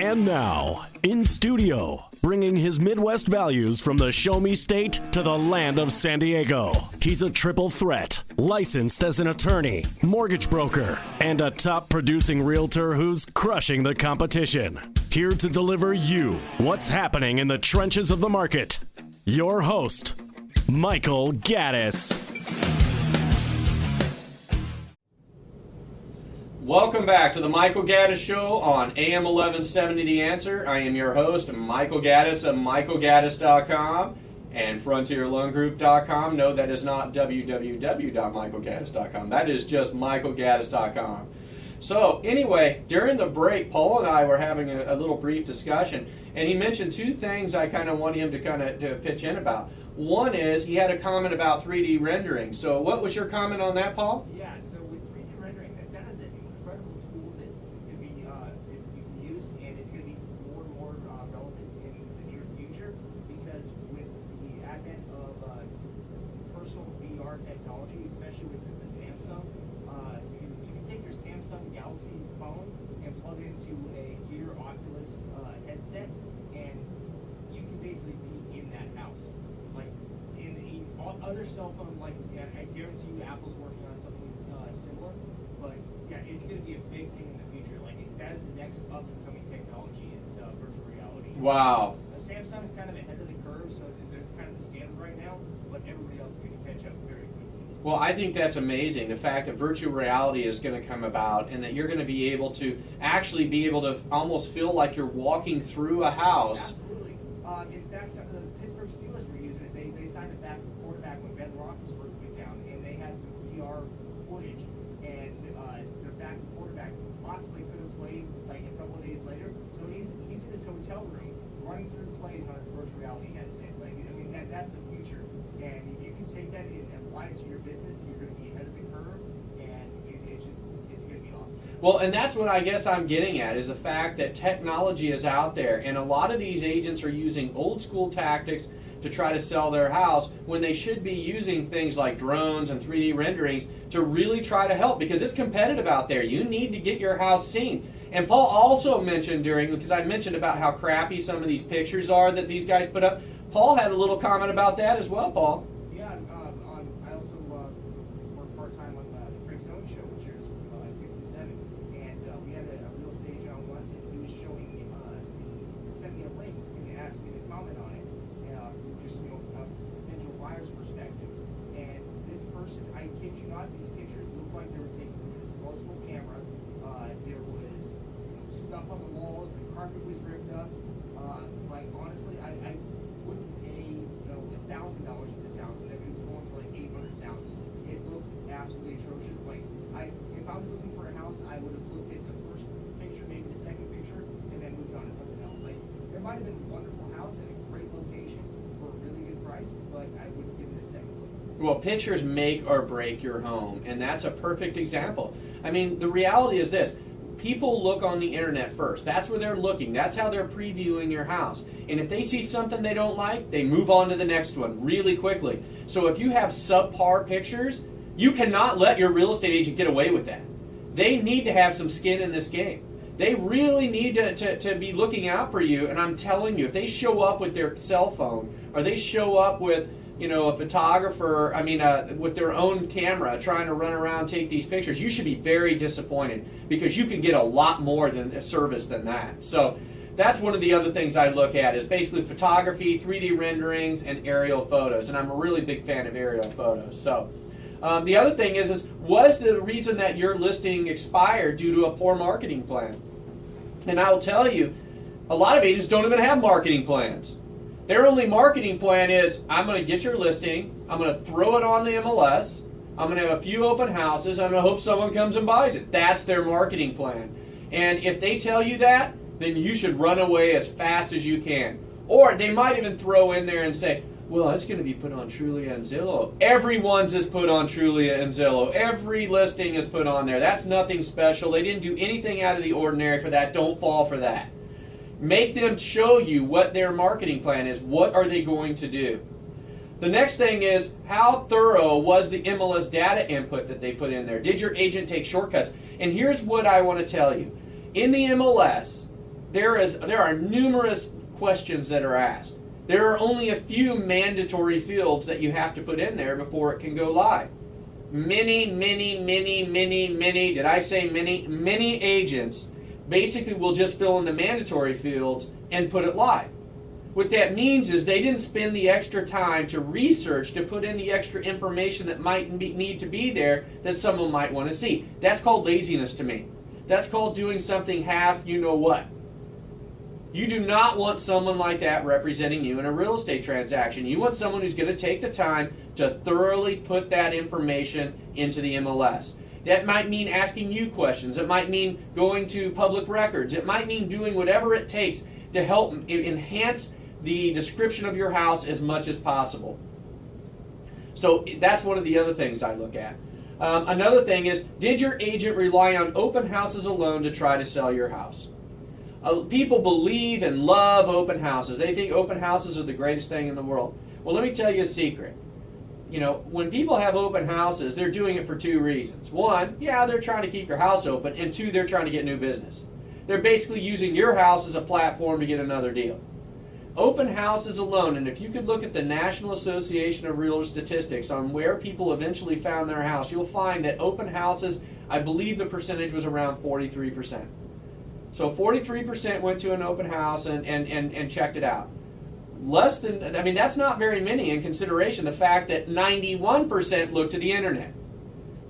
And now, in studio, bringing his Midwest values from the Show Me State to the land of San Diego. He's a triple threat, licensed as an attorney, mortgage broker, and a top producing realtor who's crushing the competition. Here to deliver you what's happening in the trenches of the market. Your host, Michael Gaddis. Welcome back to the Michael Gaddis Show on AM 1170 The Answer. I am your host, Michael Gaddis of michaelgaddis.com and frontierloangroup.com. No, that is not www.michaelgaddis.com. That is just michaelgaddis.com. So anyway, during the break, Paul and I were having a little brief discussion, and he mentioned two things I kind of want him to pitch in about. One is he had a comment about 3D rendering. So what was your comment on that, Paul? Yeah, so with 3D rendering, that is an incredible tool that can be used, and it's going to be more and more relevant in the near future, because with the advent of personal VR technology, especially with the Samsung, you can take your Samsung Galaxy phone and plug into a Gear Oculus headset, and you can basically be in that house. Like in other cell phone, like I guarantee you Apple's working on something similar, but yeah, it's going to be a big thing in the future. Like that is the next up and coming technology is virtual reality. Wow. Samsung's kind of ahead of the curve, so they're kind of the standard right now, but everybody else is going to catch up very quickly. Well, I think that's amazing, the fact that virtual reality is going to come about and that you're going to be able to actually be able to almost feel like you're walking through a house. Absolutely. In fact, the Pittsburgh Steelers were using it. They signed a quarterback when Ben Roethlisberger went down, and they had some VR footage, and their quarterback possibly could have played like a couple of days later. So he's in his hotel room running through plays on his virtual reality headset. Like, I mean, that's the future. And if you can take that and apply it to your business, you're going to be ahead of the curve, and it's going to be awesome. Well, and that's what I guess I'm getting at, is the fact that technology is out there, and a lot of these agents are using old school tactics to try to sell their house when they should be using things like drones and 3D renderings to really try to help, because it's competitive out there. You need to get your house seen. And Paul also mentioned because I mentioned about how crappy some of these pictures are that these guys put up. Paul had a little comment about that as well, Paul. Yeah, I also work part-time on the Frank Zone show, which is 67, and we had a real estate agent on once, and he was showing me, he sent me a link, and he asked me to comment on it, just, a potential buyer's perspective. And this person, I kid you not, these pictures look like they were taken with a disposable camera. There was stuff on the walls, the carpet was ripped up. Like, honestly, I wouldn't pay $1,000 for this house, and it was going for like $800,000. It looked absolutely atrocious. Like, if I was looking for a house, I would have looked at the first picture, maybe the second picture, and then moved on to something else. Like, there might have been a wonderful house at a great location for a really good price, but I wouldn't give it a second look. Well, pictures make or break your home, and that's a perfect example. I mean, the reality is this. People look on the internet first. That's where they're looking. That's how they're previewing your house. And if they see something they don't like, they move on to the next one really quickly. So if you have subpar pictures, you cannot let your real estate agent get away with that. They need to have some skin in this game. They really need to be looking out for you. And I'm telling you, if they show up with their cell phone, or they show up with a photographer, with their own camera trying to run around and take these pictures, you should be very disappointed, because you can get a lot more than a service than that. So that's one of the other things I look at, is basically photography, 3D renderings, and aerial photos. And I'm a really big fan of aerial photos. So the other thing is was the reason that your listing expired due to a poor marketing plan? And I'll tell you, a lot of agents don't even have marketing plans. Their only marketing plan is, I'm going to get your listing, I'm going to throw it on the MLS, I'm going to have a few open houses, I'm going to hope someone comes and buys it. That's their marketing plan. And if they tell you that, then you should run away as fast as you can. Or they might even throw in there and say, well, it's going to be put on Trulia and Zillow. Everyone's is put on Trulia and Zillow. Every listing is put on there. That's nothing special. They didn't do anything out of the ordinary for that. Don't fall for that. Make them show you what their marketing plan is. What are they going to do? The next thing is, how thorough was the MLS data input that they put in there? Did your agent take shortcuts? And here's what I want to tell you. In the MLS, there are numerous questions that are asked. There are only a few mandatory fields that you have to put in there before it can go live. Many, did I say many agents basically will just fill in the mandatory fields and put it live. What that means is they didn't spend the extra time to research, to put in the extra information that might need to be there that someone might want to see. That's called laziness to me. That's called doing something half you know what. You do not want someone like that representing you in a real estate transaction. You want someone who's going to take the time to thoroughly put that information into the MLS. That might mean asking you questions. It might mean going to public records. It might mean doing whatever it takes to help enhance the description of your house as much as possible. So that's one of the other things I look at. Another thing is, did your agent rely on open houses alone to try to sell your house? People believe and love open houses. They think open houses are the greatest thing in the world. Well, let me tell you a secret. You know, when people have open houses, they're doing it for two reasons. One, yeah, they're trying to keep their house open, and two, they're trying to get new business. They're basically using your house as a platform to get another deal. Open houses alone, and if you could look at the National Association of Realtors statistics on where people eventually found their house, you'll find that open houses, I believe the percentage was around 43%. So 43% went to an open house and checked it out. Less than, I mean, that's not very many in consideration the fact that 91% looked to the internet.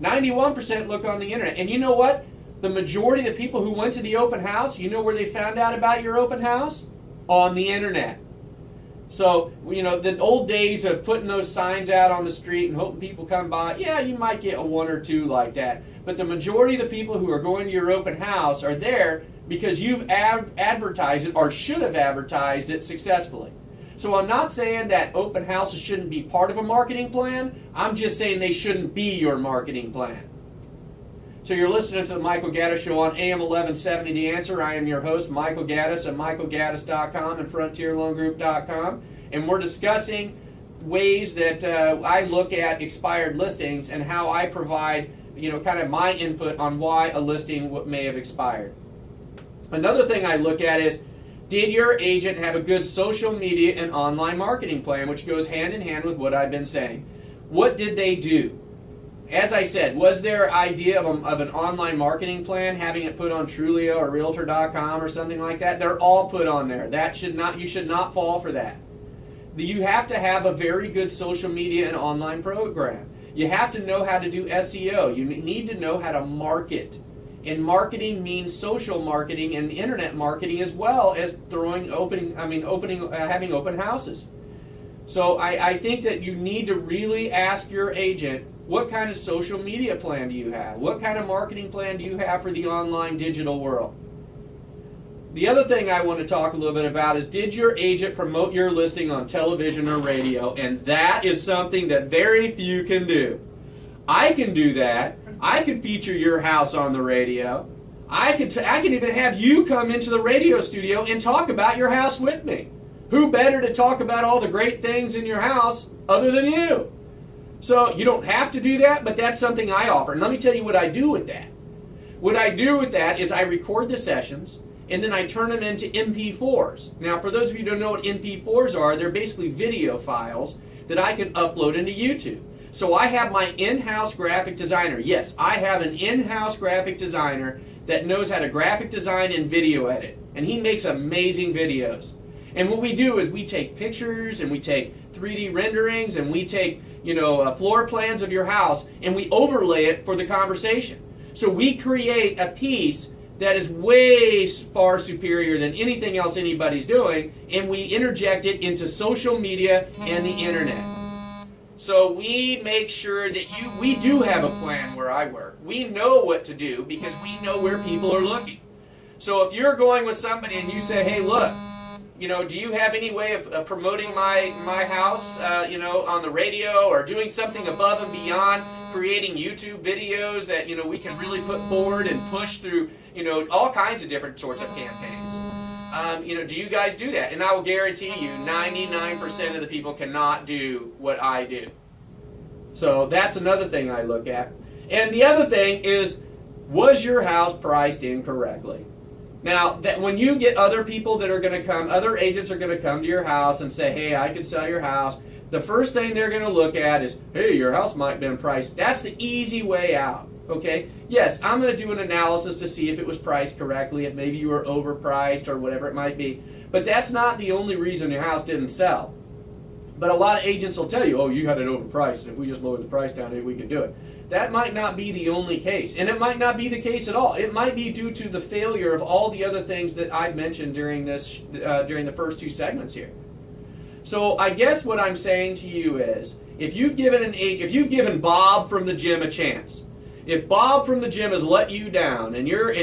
91% look on the internet. And you know what? The majority of the people who went to the open house, you know where they found out about your open house? On the internet. So, you know, the old days of putting those signs out on the street and hoping people come by, yeah, you might get a one or two like that. But the majority of the people who are going to your open house are there because you've advertised it or should have advertised it successfully. So I'm not saying that open houses shouldn't be part of a marketing plan. I'm just saying they shouldn't be your marketing plan. So you're listening to the Michael Gaddis Show on AM 1170 The Answer. I am your host, Michael Gaddis, at michaelgaddis.com and frontierloangroup.com. And we're discussing ways that I look at expired listings and how I provide, you know, kind of my input on why a listing may have expired. Another thing I look at is, did your agent have a good social media and online marketing plan, which goes hand in hand with what I've been saying. What did they do? As I said, was their idea of an online marketing plan, having it put on Trulio or Realtor.com or something like that? They're all put on there. You should not fall for that. You have to have a very good social media and online program. You have to know how to do SEO. You need to know how to market. And marketing means social marketing and internet marketing as well as having open houses. So I think that you need to really ask your agent, what kind of social media plan do you have? What kind of marketing plan do you have for the online digital world? The other thing I want to talk a little bit about is, did your agent promote your listing on television or radio? And that is something that very few can do. I can do that. I could feature your house on the radio. I can even have you come into the radio studio and talk about your house with me. Who better to talk about all the great things in your house other than you? So you don't have to do that, but that's something I offer. And let me tell you what I do with that. What I do with that is I record the sessions, and then I turn them into MP4s. Now, for those of you who don't know what MP4s are, they're basically video files that I can upload into YouTube. So I have my in-house graphic designer. Yes, I have an in-house graphic designer that knows how to graphic design and video edit. And he makes amazing videos. And what we do is we take pictures and we take 3D renderings and we take, floor plans of your house and we overlay it for the conversation. So we create a piece that is way far superior than anything else anybody's doing, and we interject it into social media and the internet. So we make sure that we do have a plan where I work. We know what to do because we know where people are looking. So if you're going with somebody and you say, hey, look, do you have any way of promoting my house, on the radio, or doing something above and beyond creating YouTube videos that, we can really put forward and push through, all kinds of different sorts of campaigns. Do you guys do that? And I will guarantee you 99% of the people cannot do what I do. So that's another thing I look at. And the other thing is, was your house priced incorrectly? Now, that when you get other people that are going to come, other agents are going to come to your house and say, hey, I can sell your house, the first thing they're going to look at is, hey, your house might have been priced. That's the easy way out, okay? Yes, I'm going to do an analysis to see if it was priced correctly, if maybe you were overpriced or whatever it might be. But that's not the only reason your house didn't sell. But a lot of agents will tell you, oh, you had it overpriced, and if we just lowered the price down, maybe we could do it. That might not be the only case, and it might not be the case at all. It might be due to the failure of all the other things that I've mentioned during this, during the first two segments here. So I guess what I'm saying to you is, if you've given Bob from the gym a chance, if Bob from the gym has let you down, and your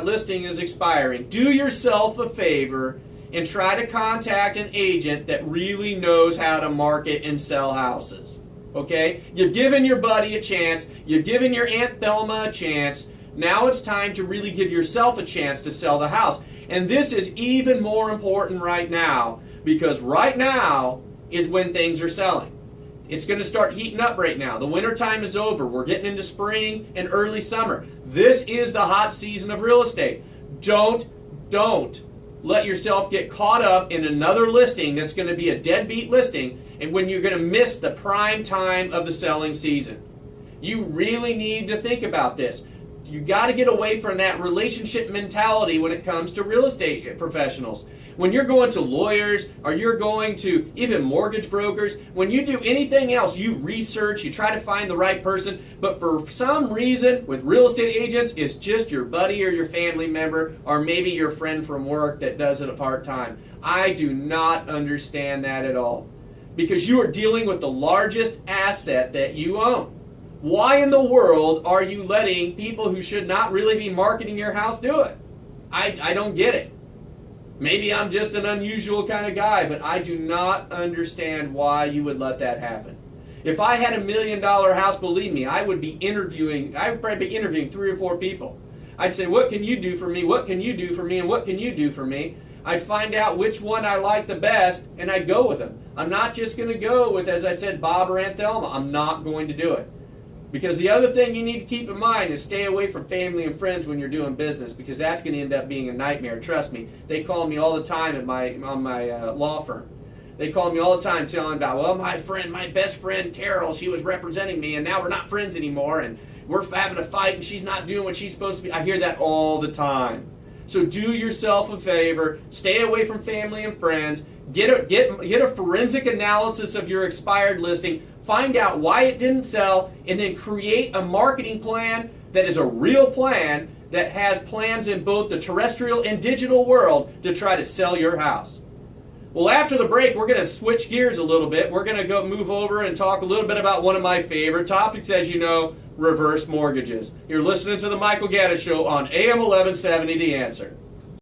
listing is expiring, do yourself a favor and try to contact an agent that really knows how to market and sell houses. Okay? You've given your buddy a chance. You've given your Aunt Thelma a chance. Now it's time to really give yourself a chance to sell the house. And this is even more important right now, because right now is when things are selling. It's going to start heating up right now. The winter time is over. We're getting into spring and early summer. This is the hot season of real estate. Don't let yourself get caught up in another listing that's going to be a deadbeat listing, and when you're going to miss the prime time of the selling season. You really need to think about this. You got to get away from that relationship mentality when it comes to real estate professionals. When you're going to lawyers, or you're going to even mortgage brokers, when you do anything else, you research, you try to find the right person, but for some reason with real estate agents, it's just your buddy or your family member, or maybe your friend from work that does it part-time. I do not understand that at all, because you are dealing with the largest asset that you own. Why in the world are you letting people who should not really be marketing your house do it? I don't get it. Maybe I'm just an unusual kind of guy, but I do not understand why you would let that happen. If I had $1 million house, believe me, I would probably be interviewing 3 or 4 people. I'd say, what can you do for me? What can you do for me? And what can you do for me? I'd find out which one I like the best, and I'd go with them. I'm not just going to go with, as I said, Bob or Aunt Thelma. I'm not going to do it. Because the other thing you need to keep in mind is stay away from family and friends when you're doing business, because that's going to end up being a nightmare. Trust me. They call me all the time on my law firm. They call me all the time telling about, well, my best friend Carol, she was representing me, and now we're not friends anymore, and we're having a fight, and she's not doing what she's supposed to be. I hear that all the time. So do yourself a favor. Stay away from family and friends. Get a forensic analysis of your expired listing. Find out why it didn't sell, and then create a marketing plan that is a real plan that has plans in both the terrestrial and digital world to try to sell your house. Well, after the break, we're going to switch gears a little bit. We're going to move over and talk a little bit about one of my favorite topics, as you know, reverse mortgages. You're listening to the Michael Gaddis Show on AM 1170, The Answer.